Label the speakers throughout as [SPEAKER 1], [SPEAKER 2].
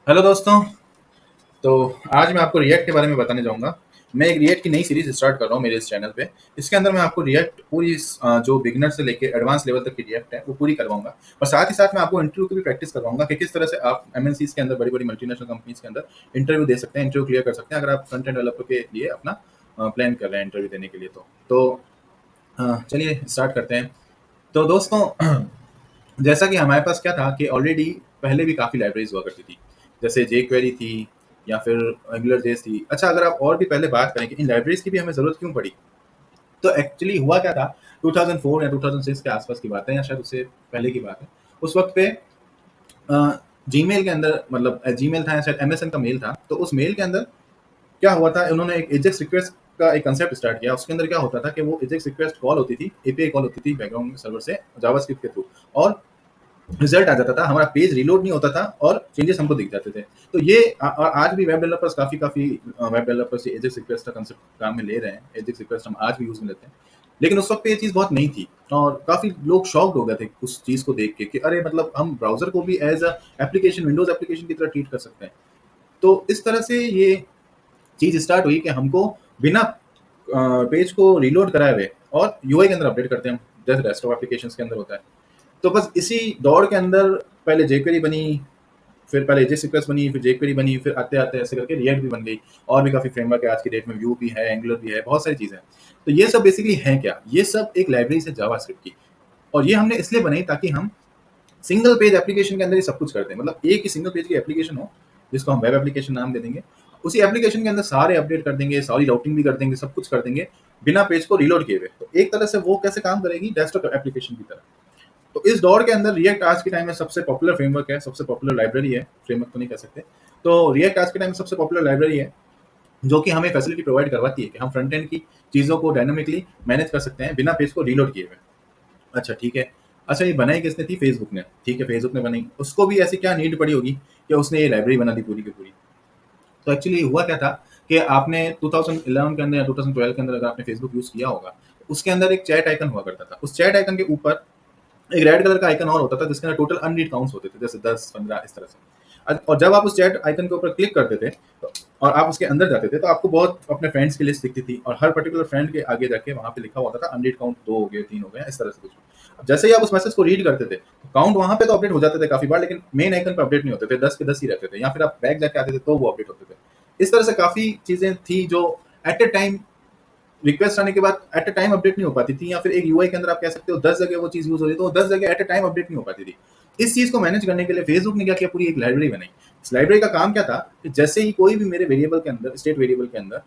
[SPEAKER 1] Hello दोस्तों। तो आज मैं आपको रिएक्ट के बारे में बताने जाऊंगा। मैं एक रिएक्ट की नई सीरीज स्टार्ट कर रहा हूँ मेरे इस चैनल पे। इसके अंदर मैं आपको रिएक्ट पूरी जो बिगिनर से लेके एडवांस लेवल तक की रिएक्ट है वो पूरी करवाऊंगा। और साथ ही साथ मैं आपको इंटरव्यू की भी प्रैक्टिस करवाऊंगा कि किस तरह से आप एमएनसीज के अंदर, बड़ी बड़ी मल्टीनेशनल कंपनीज के अंदर इंटरव्यू दे सकते हैं, इंटरव्यू क्लियर कर सकते हैं अगर आप फ्रंट एंड डेवलपर के लिए अपना प्लान कर रहे हैं इंटरव्यू देने के लिए। चलिए स्टार्ट करते हैं। तो दोस्तों जैसा कि हमारे पास क्या था कि ऑलरेडी पहले भी काफ़ी लाइब्रेरीज हुआ करती थी, जैसे जे क्वेरी थी या फिर एंगुलर जेस थी। अच्छा, अगर आप और भी पहले बात करें कि इन लाइब्रेरीज की भी हमें ज़रूरत क्यों पड़ी, तो एक्चुअली हुआ क्या था। 2004 या 2006 के आसपास की बात है, या शायद उससे पहले की बात है। उस वक्त पे जीमेल के अंदर, मतलब जीमेल था या शायद एमएसएन का मेल था, तो उस मेल के अंदर क्या हुआ था, उन्होंने एक एजेक्स रिक्वेस्ट का एक कंसेप्ट स्टार्ट किया। उसके अंदर क्या होता था कि वो एजेक्स रिक्वेस्ट कॉल होती थी, एपीआई कॉल होती थी बैकग्राउंड सर्वर से जावास्क्रिप्ट के थ्रू, और रिजल्ट आ जाता था, हमारा पेज रीलोड नहीं होता था और चेंजेस हमको दिख जाते थे। तो ये और आज भी वेब डेवलपर्स काफ़ी काफ़ी वेब डेवलपर्स एजेक्स रिक्वेस्ट का कंसेप्ट काम में ले रहे हैं। एजेक्स रिक्वेस्ट हम आज भी यूज़ में लेते हैं, लेकिन उस वक्त पे ये चीज़ बहुत नई थी और काफ़ी लोग शॉक्ड हो गए थे उस चीज़ को देख के कि अरे, मतलब हम ब्राउज़र को भी as a application, Windows application की तरह ट्रीट कर सकते हैं। तो इस तरह से ये चीज़ स्टार्ट हुई कि हमको बिना पेज को रीलोड कराए हुए और यूआई के अंदर अपडेट करते हैं हम, जैसे रेस्ट ऑफ एप्लीकेशंस के अंदर होता है। तो बस इसी दौड़ के अंदर पहले जेक्वेरी बनी, फिर पहले एजेक्स रिक्वेस्ट बनी, फिर जेक्वेरी बनी, फिर आते आते ऐसे करके रिएक्ट भी बन गई। और भी काफ़ी फ्रेमवर्क है आज की डेट में, व्यू भी है, एंगुलर भी है, बहुत सारी चीज़ें हैं। तो ये सब बेसिकली है क्या, ये सब एक लाइब्रेरी से जावास्क्रिप्ट की। और ये हमने इसलिए बनाई ताकि हम सिंगल पेज एप्लीकेशन के अंदर ये सब कुछ करते हैं, मतलब एक ही सिंगल पेज की एप्लीकेशन हो जिसको हम वेब एप्लीकेशन नाम दे देंगे। उसी एप्लीकेशन के अंदर सारे अपडेट कर देंगे, सारी राउटिंग भी कर देंगे, सब कुछ कर देंगे बिना पेज को रीलोड किए हुए। तो एक तरह से वो कैसे काम करेगी, डेस्कटॉप एप्लीकेशन की तरह। तो इस दौर के अंदर रिएक्ट आज के टाइम में सबसे पॉपुलर फ्रेमवर्क है, सबसे पॉपुलर लाइब्रेरी है, फ्रेमवर्क तो नहीं कह सकते। तो रिएक्ट आज के टाइम में सबसे पॉपुलर लाइब्रेरी है, जो कि हमें फैसिलिटी प्रोवाइड करवाती है कि हम फ्रंट एंड की चीज़ों को डायनामिकली मैनेज कर सकते हैं बिना पेज को रीलोड किए हुए। अच्छा ठीक है। अच्छा, ये बनाई किसने थी, फेसबुक ने। ठीक है, फेसबुक ने बनाई, उसको भी ऐसी क्या नीड पड़ी होगी कि उसने ये लाइब्रेरी बना दी पूरी की पूरी। तो एक्चुअली हुआ क्या था कि आपने 2011 के अंदर या 2012 के अंदर अगर आपने फेसबुक यूज़ किया होगा, तो उसके अंदर एक चैट आइकन हुआ करता था। उस चैट आइकन के ऊपर एक रेड कलर का आइकन और होता था जिसके अंदर टोटल अनरीड काउंट्स होते थे, जैसे 10, 15 इस तरह से। और जब आप उस चैट आइकन के ऊपर क्लिक करते थे और आप उसके अंदर जाते थे, तो आपको बहुत अपने फ्रेंड्स की लिस्ट दिखती थी, और हर पर्टिकुलर फ्रेंड के आगे जाके वहाँ पे लिखा होता था अनरीड काउंट 2 हो गए, 3 हो गए, इस तरह से कुछ। अब जैसे ही आप उस मैसेज को रीड करते थे, तो काउंट वहाँ पे तो अपडेट हो जाते थे काफ़ी बार, लेकिन मेन आइकन पे अपडेट नहीं होते थे, 10 के 10 ही रहते थे, या फिर आप बैक जाके आते थे तो वो अपडेट होते थे। इस तरह से काफ़ी चीज़ें थी जो एट अ टाइम, रिक्वेस्ट आने के बाद एट अ टाइम अपडेट नहीं हो पाती थी, या फिर एक यूआई के अंदर आप कह सकते हो 10 जगह वो चीज़ यूज़ हो रही है, तो 10 जगह एट अ टाइम अपडेट नहीं हो पाती थी। इस चीज़ को मैनेज करने के लिए फेसबुक ने क्या किया, पूरी एक लाइब्रेरी बनाई। इस लाइब्रेरी का काम क्या था कि जैसे ही कोई भी मेरे वेरिएबल के अंदर, स्टेट वेरिएबल के अंदर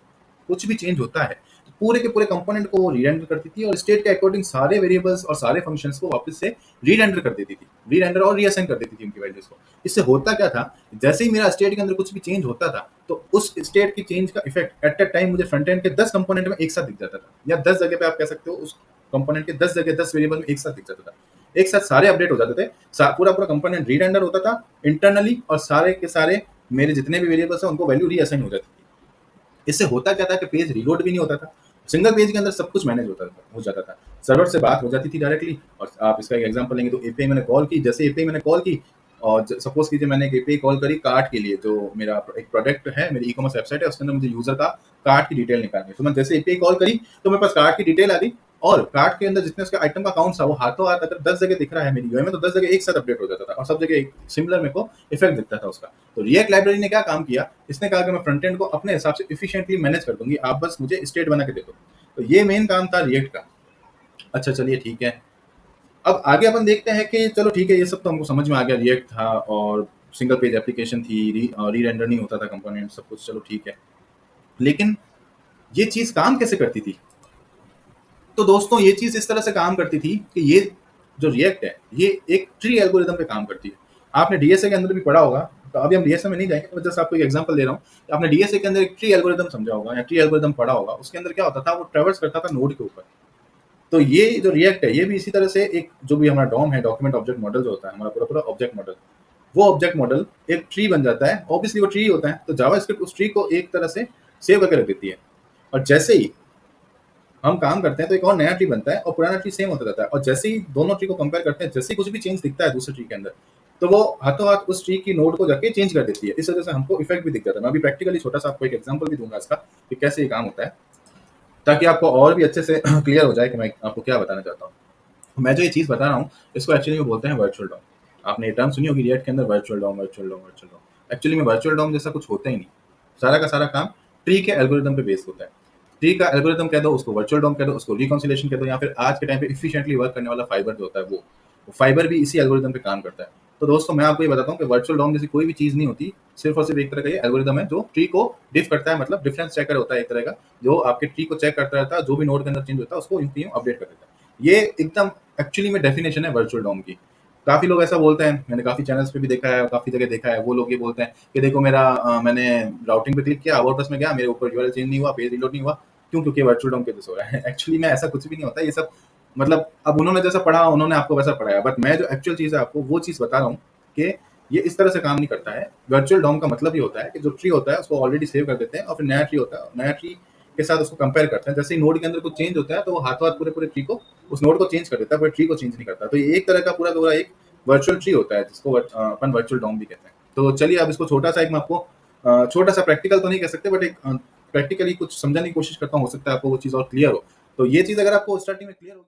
[SPEAKER 1] कुछ भी चेंज होता है, तो पूरे के पूरे कंपोनेंट को वो रीरेंडर करती थी और स्टेट के अकॉर्डिंग सारे वेरिएबल्स और सारे फंक्शंस को वापस से रीरेंडर कर देती थी, रीरेंडर और रीअसाइन कर देती थी उनकी वैल्यूज को। इससे होता क्या था, जैसे ही मेरा स्टेट के अंदर कुछ भी चेंज होता था, तो उस स्टेट की चेंज का इफेक्ट एट अ टाइम मुझे फ्रंट एंड के 10 कंपोनेंट में एक साथ दिख जाता था, या 10 जगह पे आप कह सकते हो उस कंपोनेंट के 10 जगह 10 वेरिएबल में एक साथ दिख जाता था। एक साथ सारे अपडेट हो जाते थे, पूरा पूरा कंपोनेंट रीरेंडर होता था इंटरनली, और सारे के सारे मेरे जितने भी वेरिएबल्स हैं उनको वैल्यू रीअसाइन हो जाती थी। इससे होता क्या था कि पेज रीलोड भी नहीं होता था, सिंगल पेज के अंदर सब कुछ मैनेज हो जाता था। सर्वर से बात हो जाती थी डायरेक्टली। और आप इसका एक एग्जांपल लेंगे तो एपीआई मैंने कॉल की, जैसे एपीआई मैंने कॉल की, और सपोज कीजिए मैंने एक एपीआई कॉल करी कार्ट के लिए, जो मेरा एक प्रोडक्ट है, मेरी ई कॉमर्स वेबसाइट है, उसके अंदर मुझे यूजर का कार्ट की डिटेल निकालनी है। तो मैं जैसे एपीआई कॉल करी, तो मेरे पास कार्ट की डिटेल आ गई, और कार्ट के अंदर जितने उसके आइटम का काउंट था वो हाथों हाथ अगर 10 जगह दिख रहा है मेरी यूआई में, तो 10 जगह एक साथ अपडेट हो जाता था और सब जगह एक सिमिलर मेरे को इफेक्ट दिखता था उसका। तो रिएक्ट लाइब्रेरी ने क्या काम किया, इसने कहा कि मैं फ्रंट एंड को अपने हिसाब से इफिशिएंटली मैनेज कर दूंगी, आप बस मुझे स्टेट बना के दे दो। तो ये मेन काम था रिएक्ट का। अच्छा चलिए ठीक है, अब आगे अपन देखते हैं कि चलो ठीक है, ये सब तो हमको समझ में आ गया, रिएक्ट था और सिंगल पेज एप्लीकेशन थी, री रेंडर नहीं होता था कंपोनेंट, सब कुछ चलो ठीक है। लेकिन ये चीज़ काम कैसे करती थी? तो दोस्तों ये चीज़ इस तरह से काम करती थी कि ये जो रिएक्ट है, ये एक ट्री एल्गोरिदम पे काम करती है। आपने डीएसए के अंदर भी पढ़ा होगा, तो अभी हम डीएसए में नहीं जाएंगे, मैं जस्ट आपको एक एग्जांपल दे रहा हूँ। आपने डीएसए के अंदर एक ट्री एल्गोरिदम समझा होगा या ट्री एल्गोरिदम पढ़ा होगा। उसके अंदर क्या होता था, वो ट्रेवर्स करता था नोड के ऊपर। तो ये जो रिएक्ट है, ये भी इसी तरह से एक, जो भी हमारा डॉम है, डॉक्यूमेंट ऑब्जेक्ट मॉडल जो होता है, हमारा पूरा पूरा ऑब्जेक्ट मॉडल, वो ऑब्जेक्ट मॉडल एक ट्री बन जाता है। ऑब्वियसली वो ट्री होता है, तो जावास्क्रिप्ट उस ट्री को एक तरह से सेव करके रख देती है। और जैसे ही हम काम करते हैं तो एक और नया ट्री बनता है और पुराना ट्री सेम होता जाता है। और जैसे ही दोनों ट्री को कंपेयर करते हैं, जैसे ही कुछ भी चेंज दिखता है दूसरे ट्री के अंदर, तो वो हाथों-हाथ उस ट्री की नोड को जाके चेंज कर देती है। इस वजह से हमको इफ़ेक्ट भी दिख जाता है। मैं अभी प्रैक्टिकली छोटा-सा आपको एक एग्ज़ाम्पल भी दूँगा इसका कि कैसे ये काम होता है, ताकि आपको और भी अच्छे से क्लियर हो जाए कि मैं आपको क्या बताना चाहता हूँ। मैं जो ये चीज़ बता रहा हूँ, इसको एक्चुअली में बोलते हैं वर्चुअल डॉम। आपने ये टर्म सुनी होगी रिएक्ट के अंदर virtual DOM, virtual DOM, virtual DOM. Actually में वर्चुअल डॉम जैसा कुछ होता ही नहीं। सारा का सारा काम ट्री के एल्गोरिदम पे बेस्ड होता है। ट्री का एल्गोरिदम कह दो, उसको वर्चुअल डॉम कह दो, उसको रिकॉन्सिलेशन कह दो, या फिर आज के टाइम पे एफिशिएंटली वर्क करने वाला फाइबर जो होता है वो। फाइबर भी इसी एल्गोरिदम पे काम करता है। तो दोस्तों मैं आपको ये बताता हूँ कि वर्चुअल डॉम जैसी कोई भी चीज़ नहीं होती, सिर्फ़ और सिर्फ़ एक तरह का ये एल्गोरिदम है जो ट्री को डिफ करता है, मतलब डिफरेंस चेकर होता है एक तरह का, जो आपके ट्री को चेक करता रहता है, जो भी नोड के अंदर चेंज होता है उसको यूँ की यूँ अपडेट कर देता है। ये एकदम एक्चुअली में डेफिनेशन है वर्चुअल डॉम की। काफ़ी लोग ऐसा बोलते हैं, मैंने काफ़ी चैनल्स पे भी देखा है, काफ़ी जगह देखा है, वो लोग ये बोलते हैं कि देखो मेरा मैंने राउटिंग पे क्लिक किया, अबाउट अस में गया, मेरे ऊपर यूआरएल चेंज नहीं हुआ, पेज रीलोड नहीं हुआ। क्यों? क्योंकि वर्चुअल डॉम के जैसे हो रहा है। एक्चुअली में ऐसा कुछ भी नहीं होता, ये सब मतलब अब उन्होंने जैसा पढ़ा, उन्होंने आपको वैसा पढ़ाया, बट मैं जो एक्चुअल चीज़ है आपको वो चीज़ बता रहा हूँ कि ये इस तरह से काम नहीं करता है। वर्चुअल डॉम का मतलब ये होता है कि जो ट्री होता है उसको ऑलरेडी सेव कर देते हैं और फिर नया ट्री होता है, नया ट्री के साथ उसको कंपेयर करते हैं। जैसे ही नोड के अंदर कुछ चेंज होता है तो वो हाथों-हाथ पूरे-पूरे ट्री को, उस नोड को चेंज कर देता है, बट ट्री को चेंज नहीं करता। तो ये एक तरह का पूरा एक वर्चुअल ट्री होता है जिसको अपन वर्चुअल डॉम भी कहते हैं। तो चलिए अब इसको छोटा-सा एक मैं आपको छोटा-सा प्रैक्टिकल तो नहीं कह सकते, बट एक प्रैक्टिकली कुछ समझाने की कोशिश करता हूँ, हो सकता है आपको वो चीज़ और क्लियर हो। तो ये चीज़ अगर आपको स्टार्टिंग में क्लियर होगी